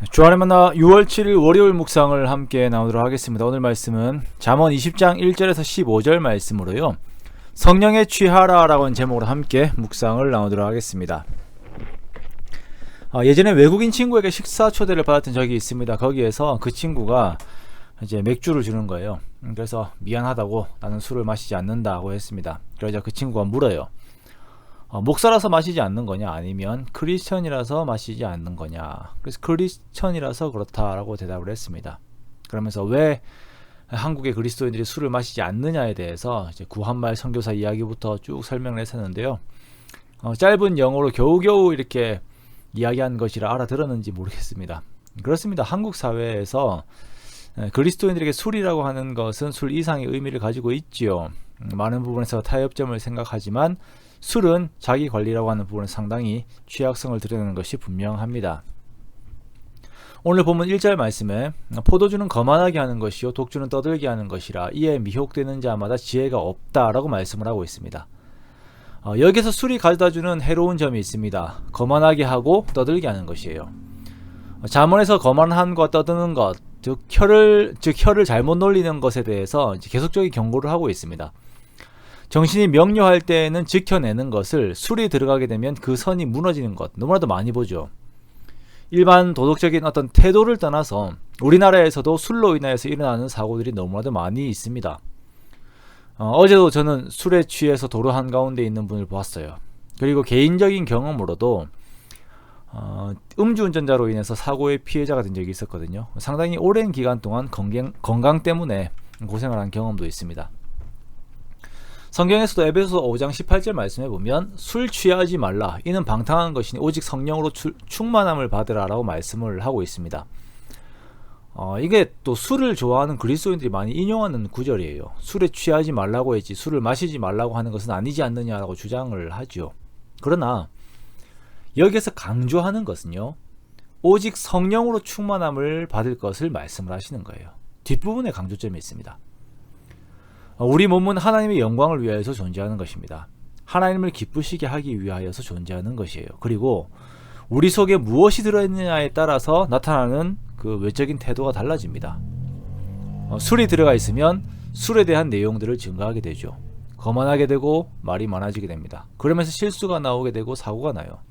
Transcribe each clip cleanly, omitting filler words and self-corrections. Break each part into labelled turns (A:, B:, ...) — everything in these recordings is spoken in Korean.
A: 주안의 만나 6월 7일 월요일 묵상을 함께 나누도록 하겠습니다. 오늘 말씀은 잠언 20장 1절에서 15절 말씀으로요, 성령에 취하라 라고 하는 제목으로 함께 묵상을 나누도록 하겠습니다. 예전에 외국인 친구에게 식사 초대를 받았던 적이 있습니다. 거기에서 그 친구가 이제 맥주를 주는 거예요. 그래서 미안하다고, 나는 술을 마시지 않는다고 했습니다. 그러자 그 친구가 물어요. 목사라서 마시지 않는 거냐, 아니면 크리스천이라서 마시지 않는 거냐. 그래서 크리스천이라서 그렇다라고 대답을 했습니다. 그러면서 왜 한국의 그리스도인들이 술을 마시지 않느냐에 대해서 이제 구한말 선교사 이야기부터 쭉 설명을 했었는데요. 짧은 영어로 겨우겨우 이렇게 이야기한 것이라 알아들었는지 모르겠습니다. 그렇습니다. 한국 사회에서 그리스도인들에게 술이라고 하는 것은 술 이상의 의미를 가지고 있지요. 많은 부분에서 타협점을 생각하지만 술은 자기 관리라고 하는 부분에 상당히 취약성을 드러내는 것이 분명합니다. 오늘 본문 1절 말씀에 포도주는 거만하게 하는 것이요 독주는 떠들게 하는 것이라 이에 미혹되는 자마다 지혜가 없다라고 말씀을 하고 있습니다. 여기서 술이 가져다주는 해로운 점이 있습니다. 거만하게 하고 떠들게 하는 것이에요. 잠언에서 거만함과 떠드는 것, 즉 혀를 잘못 놀리는 것에 대해서 계속적인 경고를 하고 있습니다. 정신이 명료할 때에는 지켜내는 것을 술이 들어가게 되면 그 선이 무너지는 것, 너무나도 많이 보죠. 일반 도덕적인 어떤 태도를 떠나서 우리나라에서도 술로 인해서 일어나는 사고들이 너무나도 많이 있습니다. 어제도 저는 술에 취해서 도로 한가운데 있는 분을 보았어요. 그리고 개인적인 경험으로도 음주운전자로 인해서 사고의 피해자가 된 적이 있었거든요. 상당히 오랜 기간 동안 건강 때문에 고생을 한 경험도 있습니다. 성경에서도 에베소서 5장 18절 말씀해 보면 술 취하지 말라, 이는 방탕한 것이니 오직 성령으로 충만함을 받으라 라고 말씀을 하고 있습니다. 이게 또 술을 좋아하는 그리스도인들이 많이 인용하는 구절이에요. 술에 취하지 말라고 했지 술을 마시지 말라고 하는 것은 아니지 않느냐라고 주장을 하죠. 그러나 여기에서 강조하는 것은요, 오직 성령으로 충만함을 받을 것을 말씀을 하시는 거예요. 뒷부분에 강조점이 있습니다. 우리 몸은 하나님의 영광을 위하여서 존재하는 것입니다. 하나님을 기쁘시게 하기 위하여서 존재하는 것이에요. 그리고 우리 속에 무엇이 들어있느냐에 따라서 나타나는 그 외적인 태도가 달라집니다. 술이 들어가 있으면 술에 대한 내용들을 증가하게 되죠. 거만하게 되고 말이 많아지게 됩니다. 그러면서 실수가 나오게 되고 사고가 나요.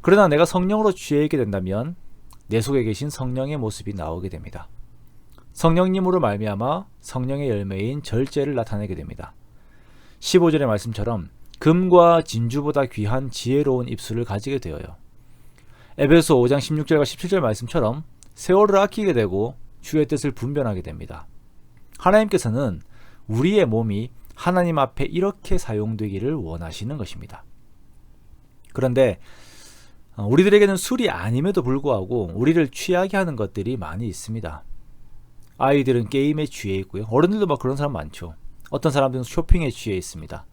A: 그러나 내가 성령으로 취해 있게 된다면 내 속에 계신 성령의 모습이 나오게 됩니다. 성령님으로 말미암아 성령의 열매인 절제를 나타내게 됩니다. 15절의 말씀처럼 금과 진주보다 귀한 지혜로운 입술을 가지게 되어요. 에베소 5장 16절과 17절 말씀처럼 세월을 아끼게 되고 주의 뜻을 분별하게 됩니다. 하나님께서는 우리의 몸이 하나님 앞에 이렇게 사용되기를 원하시는 것입니다. 그런데 우리들에게는 술이 아님에도 불구하고 우리를 취하게 하는 것들이 많이 있습니다. 아이들은 게임에 취해 있고요. 어른들도 막 그런 사람 많죠. 어떤 사람들은 쇼핑에 취해 있습니다.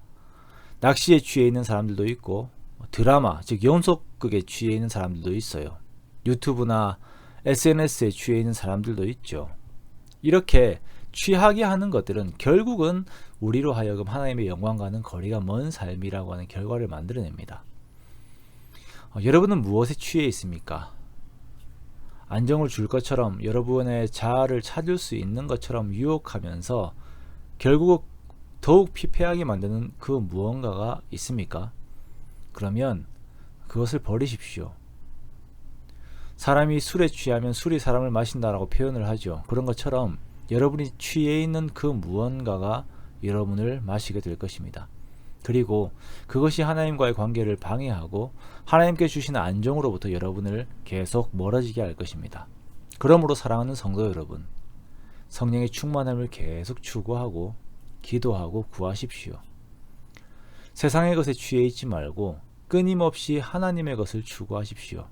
A: 낚시에 취해 있는 사람들도 있고, 드라마, 즉 연속극에 취해 있는 사람들도 있어요. 유튜브나 SNS에 취해 있는 사람들도 있죠. 이렇게 취하게 하는 것들은 결국은 우리로 하여금 하나님의 영광과는 거리가 먼 삶이라고 하는 결과를 만들어냅니다. 여러분은 무엇에 취해 있습니까? 안정을 줄 것처럼, 여러분의 자아를 찾을 수 있는 것처럼 유혹하면서 결국 더욱 피폐하게 만드는 그 무언가가 있습니까? 그러면 그것을 버리십시오. 사람이 술에 취하면 술이 사람을 마신다라고 표현을 하죠. 그런 것처럼 여러분이 취해 있는 그 무언가가 여러분을 마시게 될 것입니다. 그리고 그것이 하나님과의 관계를 방해하고 하나님께 주시는 안정으로부터 여러분을 계속 멀어지게 할 것입니다. 그러므로 사랑하는 성도 여러분, 성령의 충만함을 계속 추구하고 기도하고 구하십시오. 세상의 것에 취해 있지 말고 끊임없이 하나님의 것을 추구하십시오.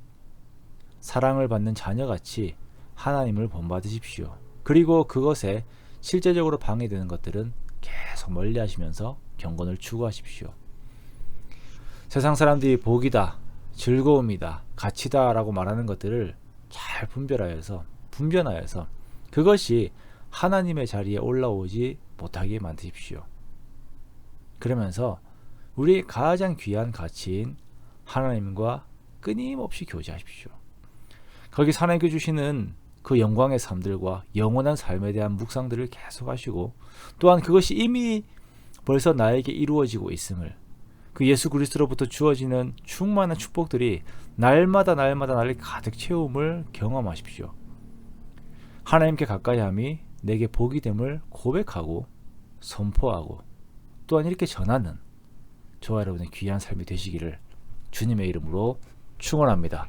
A: 사랑을 받는 자녀같이 하나님을 본받으십시오. 그리고 그것에 실제적으로 방해되는 것들은 계속 멀리 하시면서 경건을 추구하십시오. 세상 사람들이 복이다, 즐거움이다, 가치다 라고 말하는 것들을 잘 분별하여서 그것이 하나님의 자리에 올라오지 못하게 만드십시오. 그러면서 우리의 가장 귀한 가치인 하나님과 끊임없이 교제하십시오. 거기 하나님께 주시는 그 영광의 삶들과 영원한 삶에 대한 묵상들을 계속 하시고, 또한 그것이 이미 벌써 나에게 이루어지고 있음을, 그 예수 그리스도로부터 주어지는 충만한 축복들이 날마다 나를 가득 채움을 경험하십시오. 하나님께 가까이함이 내게 복이 됨을 고백하고 선포하고 또한 이렇게 전하는 저와 여러분의 귀한 삶이 되시기를 주님의 이름으로 축원합니다.